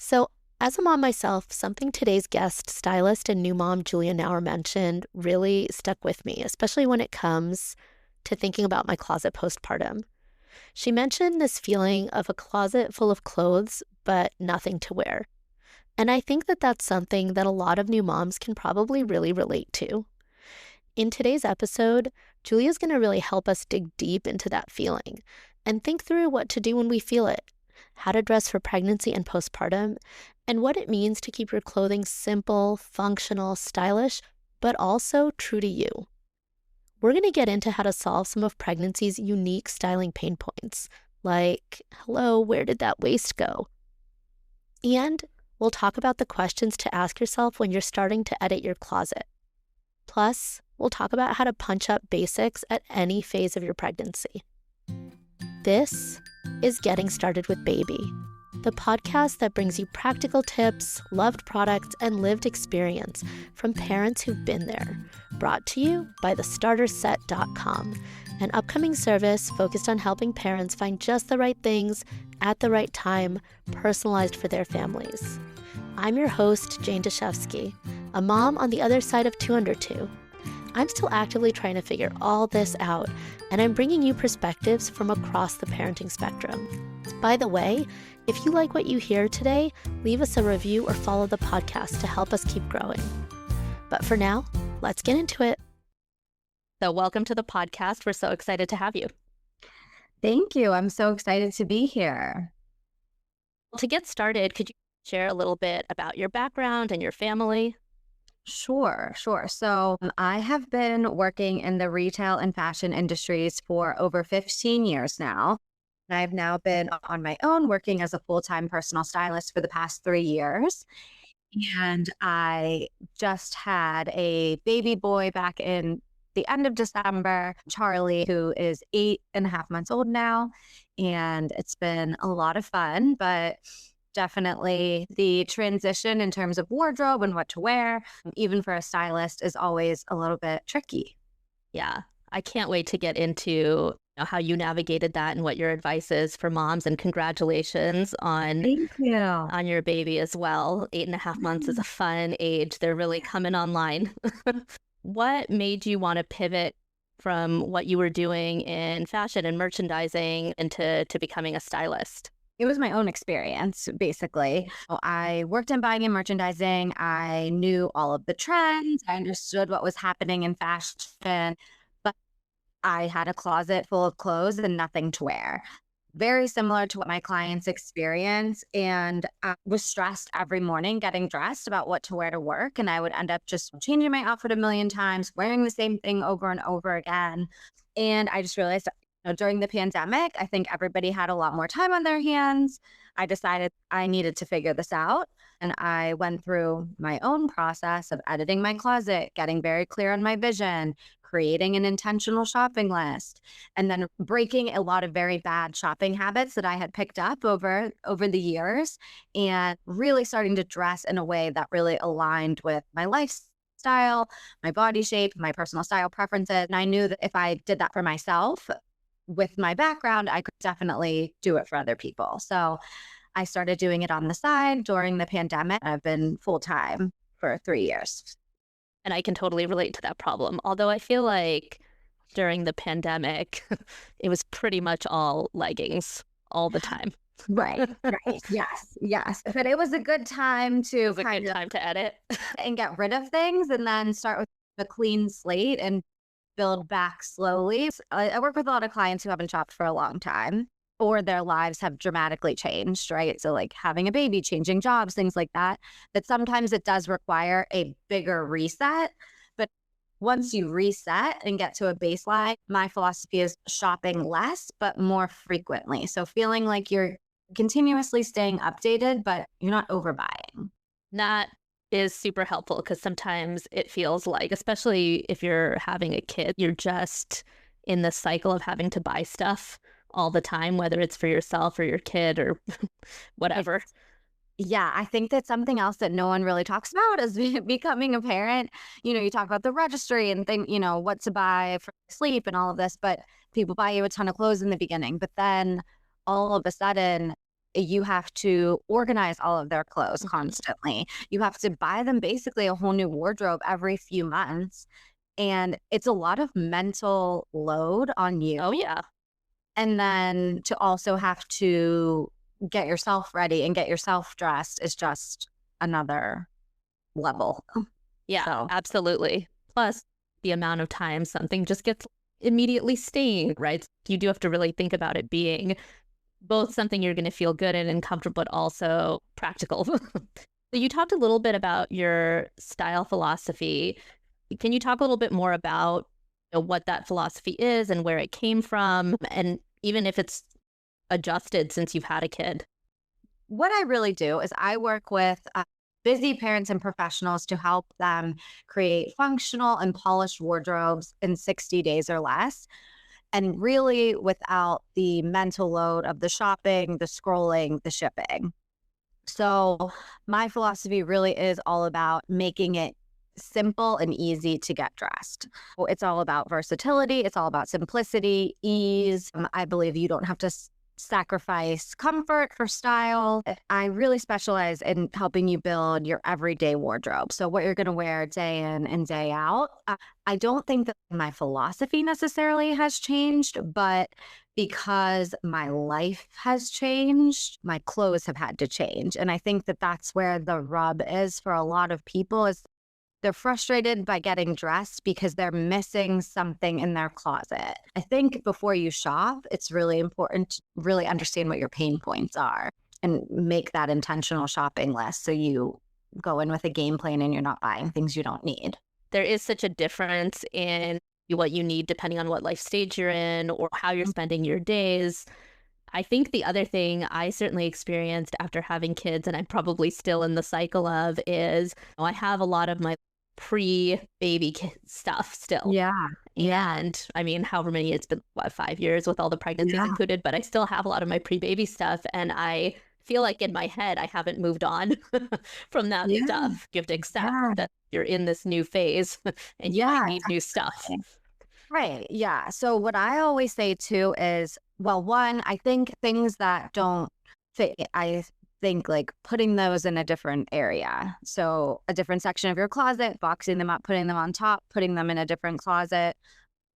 So, as a mom myself, something today's guest, stylist and new mom Julia Nauer mentioned really stuck with me, especially when it comes to thinking about my closet postpartum. She mentioned this feeling of a closet full of clothes, but nothing to wear. And I think that that's something that a lot of new moms can probably really relate to. In today's episode, Julia's going to really help us dig deep into that feeling and think through what to do when we feel it, how to dress for pregnancy and postpartum, and what it means to keep your clothing simple, functional, stylish, but also true to you. We're going to get into how to solve some of pregnancy's unique styling pain points, like, hello, where did that waist go? And we'll talk about the questions to ask yourself when you're starting to edit your closet. Plus, we'll talk about how to punch up basics at any phase of your pregnancy. This is Getting Started with Baby, the podcast that brings you practical tips, loved products, and lived experience from parents who've been there, brought to you by thestarterset.com, an upcoming service focused on helping parents find just the right things at the right time, personalized for their families. I'm your host, Jane Dashevsky, a mom on the other side of 2 under 2. I'm still actively trying to figure all this out, and I'm bringing you perspectives from across the parenting spectrum. By the way, if you like what you hear today, leave us a review or follow the podcast to help us keep growing. But for now, let's get into it. So welcome to the podcast. We're so excited to have you. Thank you. I'm so excited to be here. To get started, could you share a little bit about your background and your family? Sure. So I have been working in the retail and fashion industries for over 15 years now. And I've now been on my own working as a full-time personal stylist for the past 3 years. And I just had a baby boy back in the end of December, Charlie, who is 8.5 months old now. And it's been a lot of fun, but definitely the transition in terms of wardrobe and what to wear, even for a stylist, is always a little bit tricky. Yeah, I can't wait to get into how you navigated that and what your advice is for moms. And congratulations Thank you. on your baby as well. 8.5 months is a fun age. They're really coming online. What made you want to pivot from what you were doing in fashion and merchandising into becoming a stylist? It was my own experience, basically. So I worked in buying and merchandising. I knew all of the trends. I understood what was happening in fashion, but I had a closet full of clothes and nothing to wear. Very similar to what my clients experience. And I was stressed every morning getting dressed about what to wear to work. And I would end up just changing my outfit a million times, wearing the same thing over and over again. And I just realized during the pandemic, I think everybody had a lot more time on their hands. I decided I needed to figure this out. And I went through my own process of editing my closet, getting very clear on my vision, creating an intentional shopping list, and then breaking a lot of very bad shopping habits that I had picked up over the years, and really starting to dress in a way that really aligned with my lifestyle, my body shape, my personal style preferences. And I knew that if I did that for myself, with my background, I could definitely do it for other people. So I started doing it on the side during the pandemic. I've been full-time for 3 years. And I can totally relate to that problem. Although I feel like during the pandemic, it was pretty much all leggings all the time. Right. Yes. But it was a good time to It was a good time to edit. and get rid of things and then start with a clean slate and build back slowly. I work with a lot of clients who haven't shopped for a long time, or their lives have dramatically changed, right? So like having a baby, changing jobs, things like that, that sometimes it does require a bigger reset. But once you reset and get to a baseline, my philosophy is shopping less, but more frequently. So feeling like you're continuously staying updated, but you're not overbuying. That is super helpful because sometimes it feels like, especially if you're having a kid, you're just in the cycle of having to buy stuff all the time, whether it's for yourself or your kid or whatever. Yeah, I think that's something else that no one really talks about is becoming a parent. You talk about the registry and what to buy for sleep and all of this, but people buy you a ton of clothes in the beginning. But then all of a sudden, You have to organize all of their clothes Mhm. constantly. You have to buy them basically a whole new wardrobe every few months. And it's a lot of mental load on you. Oh, yeah. And then to also have to get yourself ready and get yourself dressed is just another level. Yeah, So, absolutely. Plus, the amount of time something just gets immediately stained, right? You do have to really think about it being both something you're gonna feel good in and comfortable, but also practical. So you talked a little bit about your style philosophy. Can you talk a little bit more about, what that philosophy is and where it came from, and even if it's adjusted since you've had a kid? what I really do is I work with busy parents and professionals to help them create functional and polished wardrobes in 60 days or less. And really without the mental load of the shopping, the scrolling, the shipping. So, my philosophy really is all about making it simple and easy to get dressed. It's all about versatility, it's all about simplicity, ease. I believe you don't have to sacrifice comfort for style. I really specialize in helping you build your everyday wardrobe. So, what you're going to wear day in and day out. I don't think that my philosophy necessarily has changed, but because my life has changed, my clothes have had to change. And I think that that's where the rub is for a lot of people is they're frustrated by getting dressed because they're missing something in their closet. I think before you shop, it's really important to really understand what your pain points are and make that intentional shopping list so you go in with a game plan and you're not buying things you don't need. There is such a difference in what you need depending on what life stage you're in or how you're spending your days. I think the other thing I certainly experienced after having kids, and I'm probably still in the cycle of, is I have a lot of my pre-baby kid stuff still. Yeah. Yeah. And I mean, however many, it's been, what, 5 years with all the pregnancies Yeah. included, but I still have a lot of my pre-baby stuff. And I feel like in my head, I haven't moved on from that Yeah. stuff. You have to accept Yeah. that you're in this new phase and you might Yeah. need new stuff. Right. Yeah. So what I always say too is, well, one, I think things that don't fit, I think like putting those in a different area. So a different section of your closet, boxing them up, putting them on top, putting them in a different closet,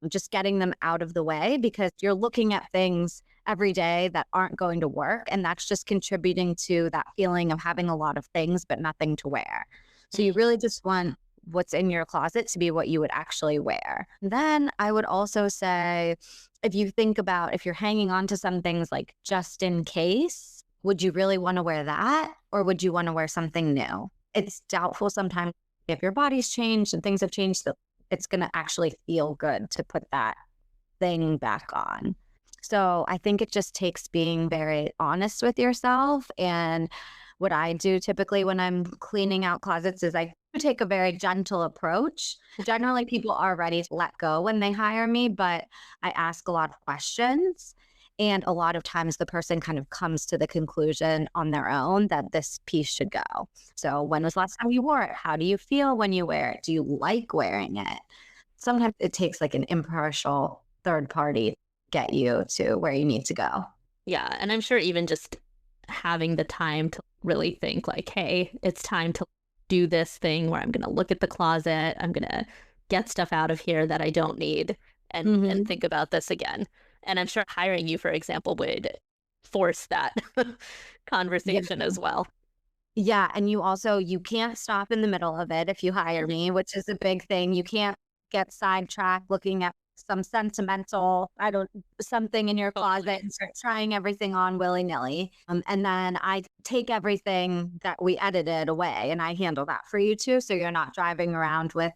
just getting them out of the way because you're looking at things every day that aren't going to work. And that's just contributing to that feeling of having a lot of things, but nothing to wear. So you really just want what's in your closet to be what you would actually wear. Then I would also say, if you think about if you're hanging on to some things like just in case, would you really want to wear that? Or would you want to wear something new? It's doubtful sometimes if your body's changed and things have changed that it's going to actually feel good to put that thing back on. So I think it just takes being very honest with yourself. And what I do typically when I'm cleaning out closets is I take a very gentle approach. Generally, people are ready to let go when they hire me, but I ask a lot of questions. And a lot of times the person kind of comes to the conclusion on their own that this piece should go. So, when was the last time you wore it? How do you feel when you wear it? Do you like wearing it? Sometimes it takes like an impartial third party to get you to where you need to go. Yeah. And I'm sure even just having the time to really think, like, hey, it's time to do this thing where I'm going to look at the closet. I'm going to get stuff out of here that I don't need and Mhm. think about this again. And I'm sure hiring you, for example, would force that Yeah. conversation as well. Yeah, and you also you can't stop in the middle of it if you hire me, which is a big thing. You can't get sidetracked looking at some sentimental, I don't something in your closet Totally. and start trying everything on willy-nilly. And then I take everything that we edited away and I handle that for you too. So you're not driving around with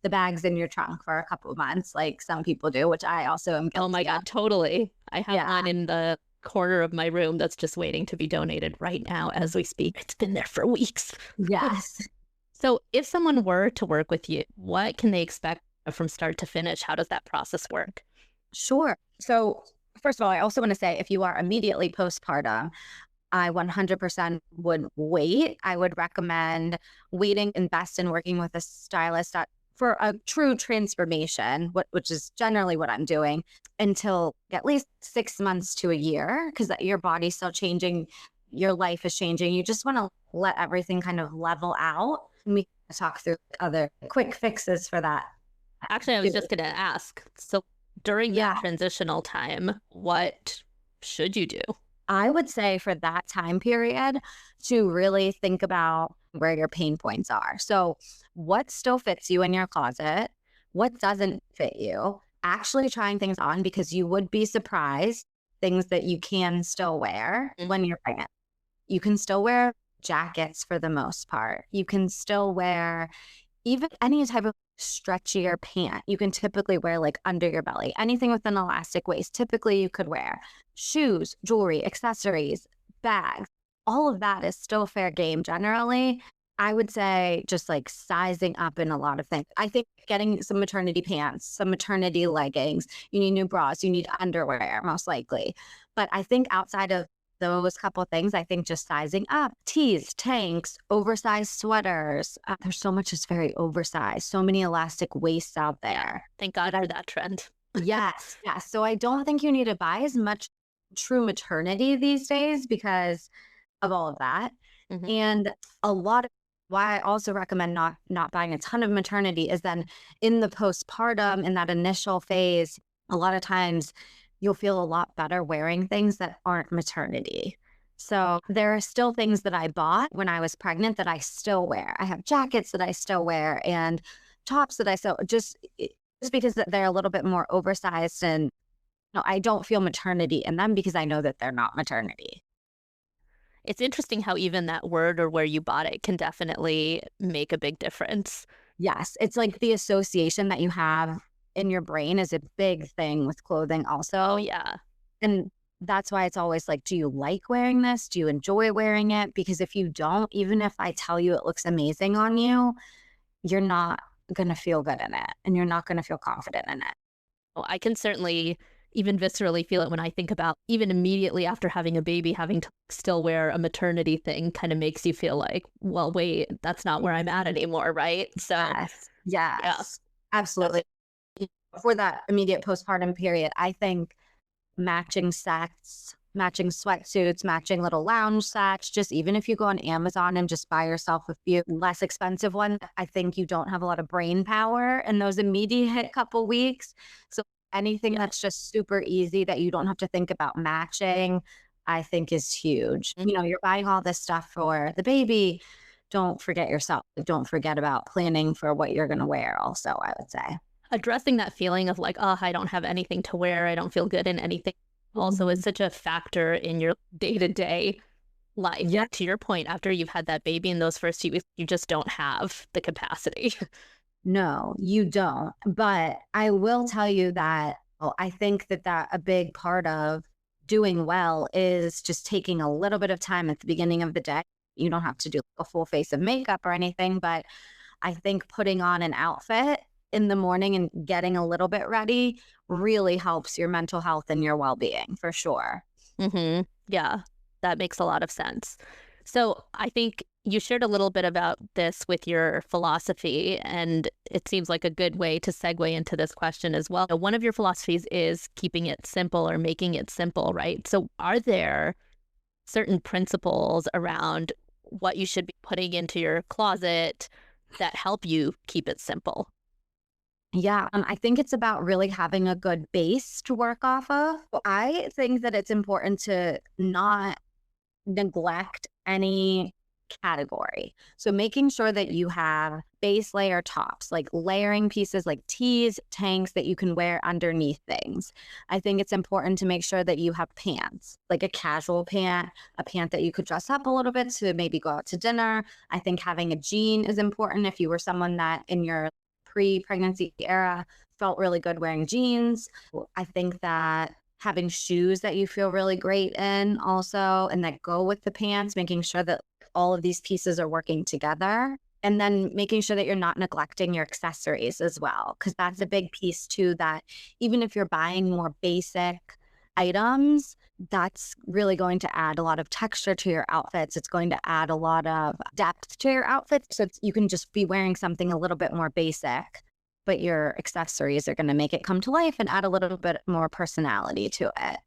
the bags in your trunk for a couple of months like some people do, which I also am Oh my guilty of. God, totally. I have Yeah. one in the corner of my room that's just waiting to be donated right now as we speak. It's been there for weeks. Yes. So, if someone were to work with you, what can they expect from start to finish? How does that process work? Sure. So, first of all, I also want to say if you are immediately postpartum, I 100% would wait. I would recommend waiting and best in working with a stylist at for a true transformation, which is generally what I'm doing, until at least 6 months to a year, because your body's still changing, your life is changing. You just want to let everything kind of level out. And we can talk through other quick fixes for that. Actually, I was just going to ask. So during that Yeah, transitional time, what should you do? I would say for that time period to really think about where your pain points are. So, what still fits you in your closet? What doesn't fit you? Actually trying things on, because you would be surprised things that you can still wear Mm. when you're pregnant. You can still wear jackets for the most part. You can still wear even any type of stretchier pant. You can typically wear like under your belly. Anything with an elastic waist, typically you could wear. Shoes, jewelry, accessories, bags, all of that is still fair game generally. I would say just like sizing up in a lot of things. I think getting some maternity pants, some maternity leggings, you need new bras, you need underwear, most likely. But I think outside of those couple things, I think just sizing up tees, tanks, oversized sweaters. There's so much that's very oversized, so many elastic waists out Yeah. there. Thank God But I for that trend. Yes, yes. So I don't think you need to buy as much true maternity these days because of all of that. Mhm. And a lot of why I also recommend not buying a ton of maternity is then in the postpartum, in that initial phase, a lot of times you'll feel a lot better wearing things that aren't maternity. So there are still things that I bought when I was pregnant that I still wear. I have jackets that I still wear and tops that I still just because they're a little bit more oversized, and I don't feel maternity in them because I know that they're not maternity. It's interesting how even that word or where you bought it can definitely make a big difference. Yes, it's like the association that you have in your brain is a big thing with clothing Oh, also. yeah. And that's why it's always like, do you like wearing this? Do you enjoy wearing it? Because if you don't, even if I tell you it looks amazing on you, you're not going to feel good in it and you're not going to feel confident in it. Well, I can certainly even viscerally feel it when I think about even immediately after having a baby, having to still wear a maternity thing kind of makes you feel like, well, wait, that's not where I'm at anymore, right? So, Yes. yeah. Yes. Absolutely. For that immediate postpartum period, I think matching sets, matching sweatsuits, matching little lounge sets, just even if you go on Amazon and just buy yourself a few less expensive ones, I think you don't have a lot of brain power in those immediate couple weeks. So anything Yeah. that's just super easy that you don't have to think about matching, I think is huge. Mhm. You're buying all this stuff for the baby. Don't forget yourself. Don't forget about planning for what you're going to wear also, I would say. Addressing that feeling of like, oh, I don't have anything to wear. I don't feel good in anything also is such a factor in your day to day life. Yeah. To your point, after you've had that baby in those first few weeks, you just don't have the capacity. No, you don't. But I will tell you that I think that a big part of doing well is just taking a little bit of time at the beginning of the day. You don't have to do a full face of makeup or anything, but I think putting on an outfit in the morning and getting a little bit ready really helps your mental health and your well-being for sure. Yeah, that makes a lot of sense. So I think you shared a little bit about this with your philosophy, and it seems like a good way to segue into this question as well. One of your philosophies is keeping it simple or making it simple, right? So are there certain principles around what you should be putting into your closet that help you keep it simple? Yeah, I think it's about really having a good base to work off of. I think that it's important to not neglect any category. So making sure that you have base layer tops, like layering pieces like tees, tanks that you can wear underneath things. I think it's important to make sure that you have pants, like a casual pant, a pant that you could dress up a little bit to maybe go out to dinner. I think having a jean is important if you were someone that in your pre-pregnancy era felt really good wearing jeans. I think that having shoes that you feel really great in also and that go with the pants, making sure that all of these pieces are working together. And then making sure that you're not neglecting your accessories as well, because that's a big piece too, that even if you're buying more basic items, that's really going to add a lot of texture to your outfits. It's going to add a lot of depth to your outfits. So you can just be wearing something a little bit more basic but your accessories are going to make it come to life and add a little bit more personality to it.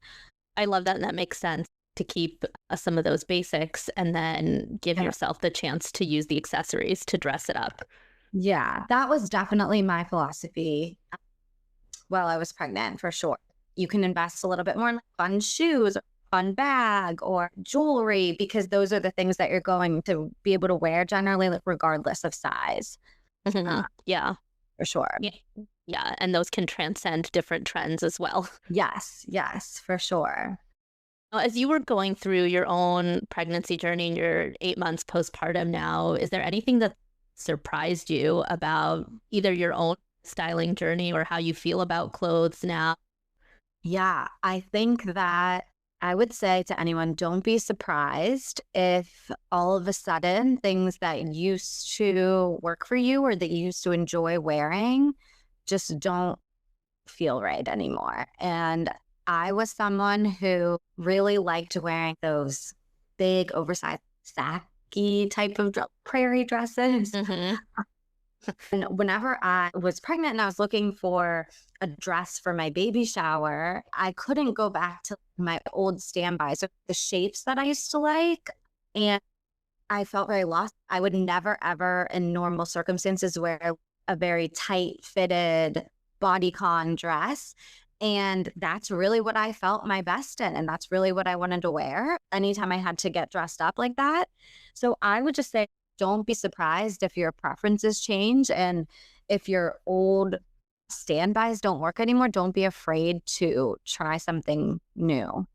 I love that, and that makes sense to keep some of those basics and then give Yeah. yourself the chance to use the accessories to dress it up. Yeah, that was definitely my philosophy while I was pregnant, for sure. You can invest a little bit more in like fun shoes, or fun bag, or jewelry, because those are the things that you're going to be able to wear generally, like regardless of size, uh, Yeah. for sure. Yeah. Yeah. And those can transcend different trends as well. Yes, yes, for sure. As you were going through your own pregnancy journey and your 8 months postpartum now, is there anything that surprised you about either your own styling journey or how you feel about clothes now? Yeah, I think that I would say to anyone, don't be surprised if all of a sudden things that used to work for you or that you used to enjoy wearing just don't feel right anymore. And I was someone who really liked wearing those big, oversized, sacky type of prairie dresses. Hmm. And whenever I was pregnant and I was looking for a dress for my baby shower, I couldn't go back to my old standbys or the shapes that I used to like. And I felt very lost. I would never, ever, in normal circumstances, wear a very tight fitted bodycon dress. And that's really what I felt my best in. And that's really what I wanted to wear anytime I had to get dressed up like that. So I would just say, don't be surprised if your preferences change. And if your old standbys don't work anymore, don't be afraid to try something new,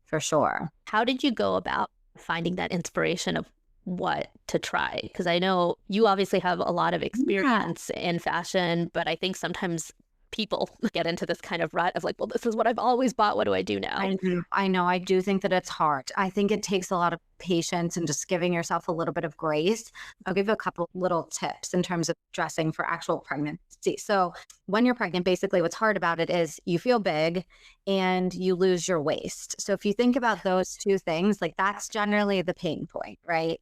for sure. How did you go about finding that inspiration of what to try? Because I know you obviously have a lot of Yeah. experience in fashion, but I think sometimes people get into this kind of rut of like, well, this is what I've always bought. What do I do now? I know. I do think that it's hard. I think it takes a lot of patience and just giving yourself a little bit of grace. I'll give you a couple little tips in terms of dressing for actual pregnancy. So, when you're pregnant, basically what's hard about it is you feel big and you lose your waist. So, if you think about those two things, like that's generally the pain point, right?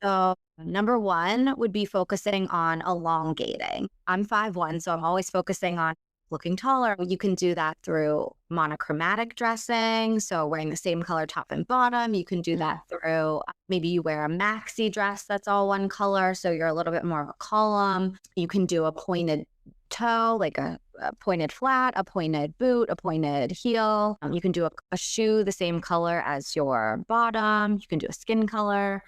So, number one would be focusing on elongating. I'm 5'1", so I'm always focusing on looking taller. You can do that through monochromatic dressing, so wearing the same color top and bottom. You can do that through maybe you wear a maxi dress that's all one color, so you're a little bit more of a column. You can do a pointed toe, like a pointed flat, a pointed boot, a pointed heel. You can do a shoe the same color as your bottom. You can do a skin color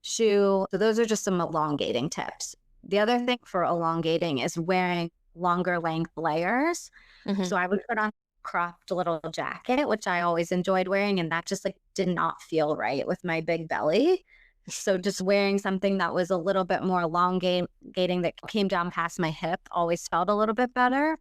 shoe. So those are just some elongating tips. The other thing for elongating is wearing longer length layers. Hmm. So I would put on a cropped little jacket, which I always enjoyed wearing, and that just like did not feel right with my big belly. So just wearing something that was a little bit more elongating that came down past my hip always felt a little bit better.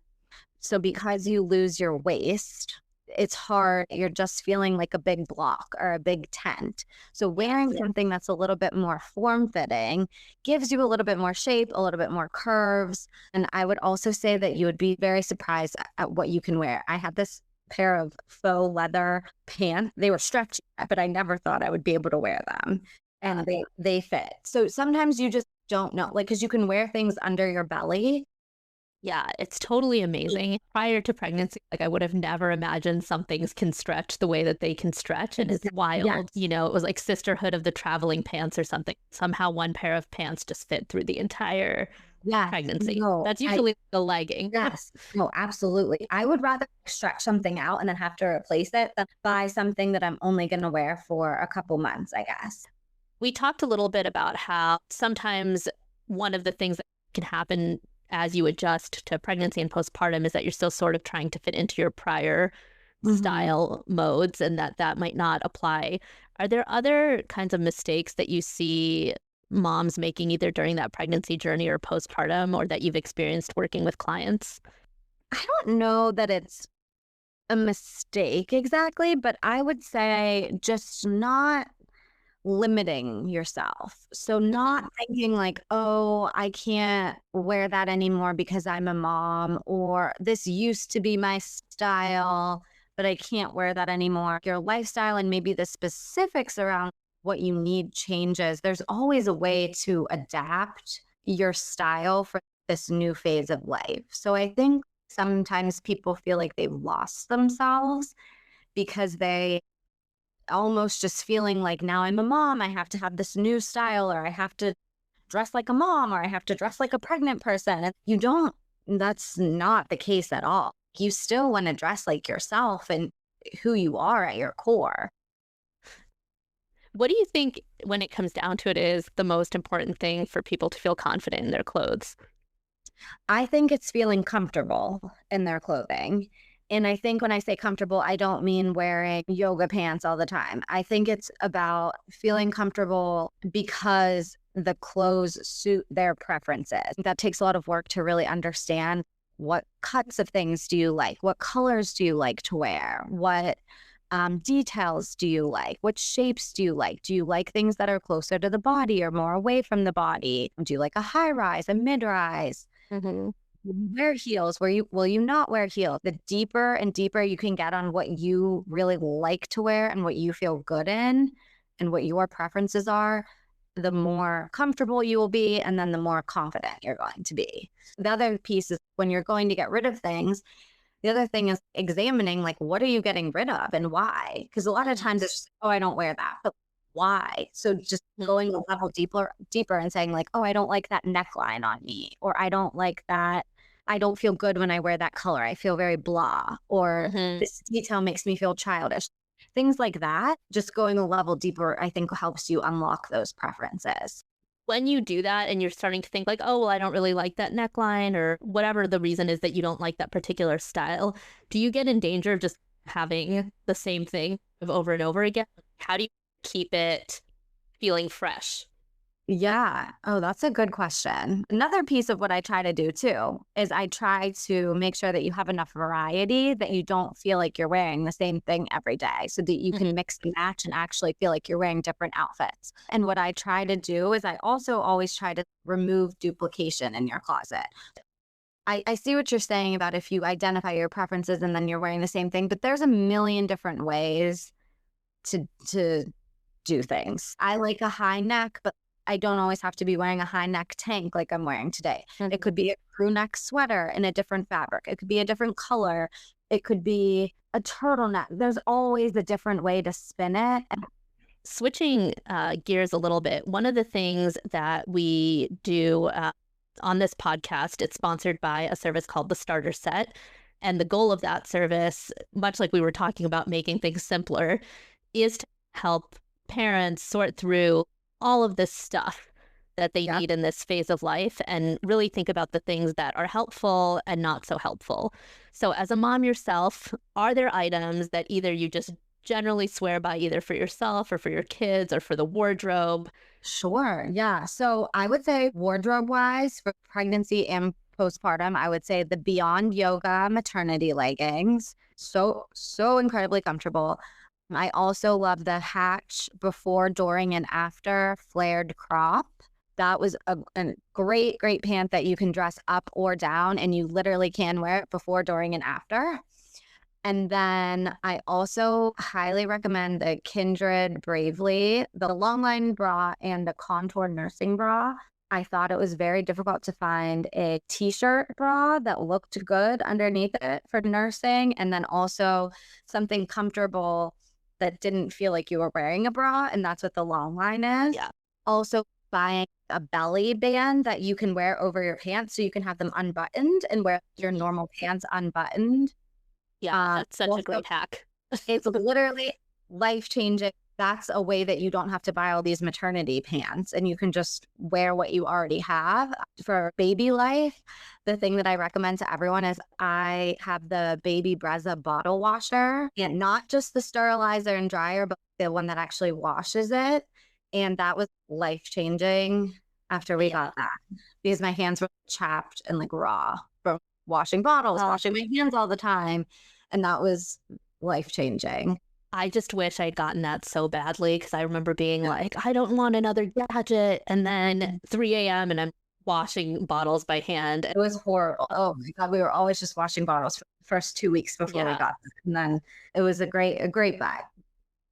So because you lose your waist, it's hard. You're just feeling like a big block or a big tent. So wearing something that's a little bit more form fitting gives you a little bit more shape, a little bit more curves. And I would also say that you would be very surprised at what you can wear. I had this pair of faux leather pants. They were stretchy, but I never thought I would be able to wear them. And they fit. So sometimes you just don't know, like, because you can wear things under your belly. Yeah, it's totally amazing. Prior to pregnancy, like I would have never imagined some things can stretch the way that they can stretch. And it's Yes. wild. It was like sisterhood of the traveling pants or something. Somehow one pair of pants just fit through the entire Yes. pregnancy. No, That's usually a legging. yes. No, absolutely. I would rather stretch something out and then have to replace it than buy something that I'm only going to wear for a couple months, I guess. We talked a little bit about how sometimes one of the things that can happen as you adjust to pregnancy and postpartum is that you're still sort of trying to fit into your prior Mhm. style modes and that might not apply. Are there other kinds of mistakes that you see moms making either during that pregnancy journey or postpartum or that you've experienced working with clients? I don't know that it's a mistake exactly, but I would say just not limiting yourself. So not thinking like, oh, I can't wear that anymore because I'm a mom, or this used to be my style, but I can't wear that anymore. Your lifestyle and maybe the specifics around what you need changes. There's always a way to adapt your style for this new phase of life. So I think sometimes people feel like they've lost themselves because they almost just feeling like, now I'm a mom, I have to have this new style, or I have to dress like a mom, or I have to dress like a pregnant person. And you don't, that's not the case at all. You still want to dress like yourself and who you are at your core. What do you think, when it comes down to it, is the most important thing for people to feel confident in their clothes? I think it's feeling comfortable in their clothing. And I think when I say comfortable, I don't mean wearing yoga pants all the time. I think it's about feeling comfortable because the clothes suit their preferences. That takes a lot of work to really understand, what cuts of things do you like? What colors do you like to wear? What details do you like? What shapes do you like? Do you like things that are closer to the body or more away from the body? Do you like a high rise, a mid rise? Hmm. Wear heels. Will you not wear heels? The deeper and deeper you can get on what you really like to wear and what you feel good in and what your preferences are, the more comfortable you will be, and then the more confident you're going to be. The other piece is, when you're going to get rid of things, the other thing is examining, like, what are you getting rid of and why? Because a lot of times it's just, oh, I don't wear that, but why? So just going a level deeper and saying, like, oh, I don't like that neckline on me, or I don't like that. I don't feel good when I wear that color. I feel very blah, or Hmm. this detail makes me feel childish. Things like that, just going a level deeper, I think helps you unlock those preferences. When you do that and you're starting to think like, oh, well, I don't really like that neckline, or whatever the reason is that you don't like that particular style, do you get in danger of just having the same thing over and over again? How do you keep it feeling fresh? Yeah. Oh, that's a good question. Another piece of what I try to do too is I try to make sure that you have enough variety that you don't feel like you're wearing the same thing every day, so that you Mhm. can mix and match and actually feel like you're wearing different outfits. And what I try to do is I also always try to remove duplication in your closet. I see what you're saying about if you identify your preferences and then you're wearing the same thing, but there's a million different ways to do things. I like a high neck, but I don't always have to be wearing a high neck tank like I'm wearing today. It Mhm. could be a crew neck sweater in a different fabric. It could be a different color. It could be a turtleneck. There's always a different way to spin it. Switching gears a little bit, one of the things that we do on this podcast, it's sponsored by a service called the Starter Set. And the goal of that service, much like we were talking about making things simpler, is to help parents sort through all of this stuff that they Yeah, need in this phase of life and really think about the things that are helpful and not so helpful. So, as a mom yourself, are there items that either you just generally swear by, either for yourself or for your kids or for the wardrobe? sure. Yeah. So I would say, wardrobe wise, for pregnancy and postpartum, I would say the Beyond Yoga maternity leggings. So incredibly comfortable. I also love the Hatch before, during, and after flared crop. That was a great pant that you can dress up or down, and you literally can wear it before, during, and after. And then I also highly recommend the Kindred Bravely, the long line bra and the contour nursing bra. I thought it was very difficult to find a t-shirt bra that looked good underneath it for nursing, and then also something comfortable that didn't feel like you were wearing a bra, and that's what the long line is. Yeah. Also, buying a belly band that you can wear over your pants, so you can have them unbuttoned and wear your normal pants unbuttoned. Yeah, that's such a Also, great hack. it's literally life changing. That's a way that you don't have to buy all these maternity pants, and you can just wear what you already have for baby life. The thing that I recommend to everyone is I have the Baby Brezza bottle washer, and not just the sterilizer and dryer, but the one that actually washes it. And that was life changing after we Yeah. got that, because my hands were chapped and like raw from washing bottles, Uh, washing my hands all the time. And that was life changing. I just wish I'd gotten that so badly, because I remember being like, I don't want another gadget. And then 3 a.m. and I'm washing bottles by hand. It was horrible. Oh my God. We were always just washing bottles for the first 2 weeks before we Yeah. got there. And then it was a great vibe.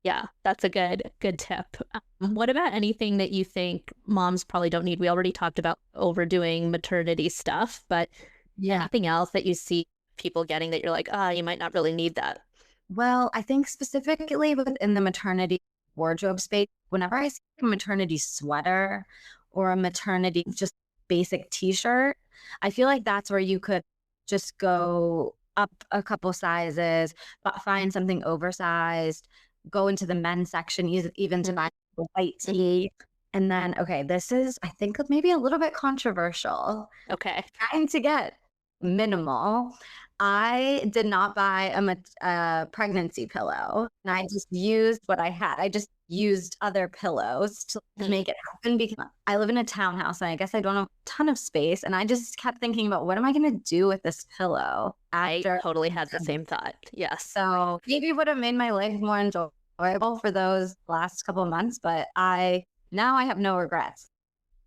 Yeah, that's a good tip. What about anything that you think moms probably don't need? We already talked about overdoing maternity stuff, but Yeah. anything else that you see people getting that you're like, ah, you might not really need that? Well, I think specifically within the maternity wardrobe space, whenever I see a maternity sweater or a maternity just basic t-shirt, I feel like that's where you could just go up a couple sizes, but find something oversized, go into the men's section, even to Mhm. buy a white tee. And then, okay, this is, I think, maybe a little bit controversial. Okay. Trying to get minimal. I did not buy a pregnancy pillow, and I just used what I had. I just used other pillows to Mhm. make it happen because I live in a townhouse, and I guess I don't have a ton of space, and I just kept thinking about what am I gonna do with this pillow I after. totally had the same thought. Yes. So, maybe it would have made my life more enjoyable for those last couple of months, but I have no regrets.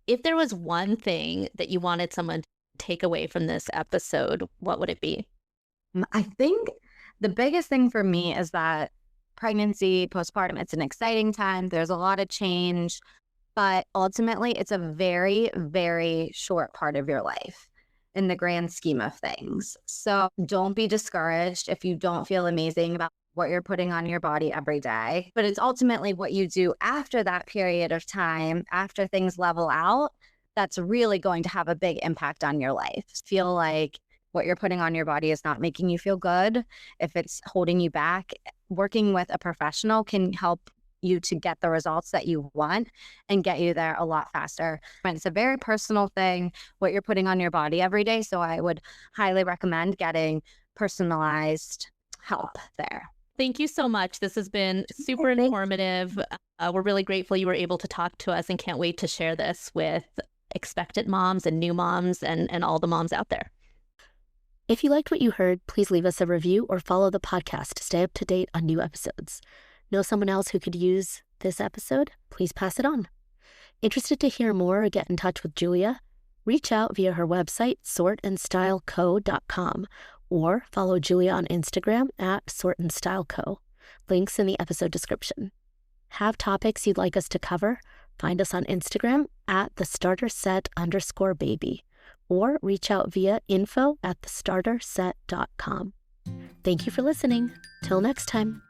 If there was one thing that you wanted someone to take away from this episode, what would it be? I think the biggest thing for me is that pregnancy, postpartum, it's an exciting time. There's a lot of change, but ultimately, it's a very, very short part of your life in the grand scheme of things. So don't be discouraged if you don't feel amazing about what you're putting on your body every day. But it's ultimately what you do after that period of time, after things level out, that's really going to have a big impact on your life. Feel like what you're putting on your body is not making you feel good, if it's holding you back, working with a professional can help you to get the results that you want and get you there a lot faster. And it's a very personal thing, what you're putting on your body every day. So I would highly recommend getting personalized help there. Thank you so much. This has been super Thank informative. We're really grateful you were able to talk to us and can't wait to share this with expectant moms and new moms and all the moms out there. If you liked what you heard, please leave us a review or follow the podcast to stay up to date on new episodes. Know someone else who could use this episode? Please pass it on. Interested to hear more or get in touch with Julia? Reach out via her website, sortandstyleco.com, or follow Julia on Instagram at sortandstyleco. Links in the episode description. Have topics you'd like us to cover? Find us on Instagram at thestarterset_baby, or reach out via info@thestarterset.com. Thank you for listening. Till next time.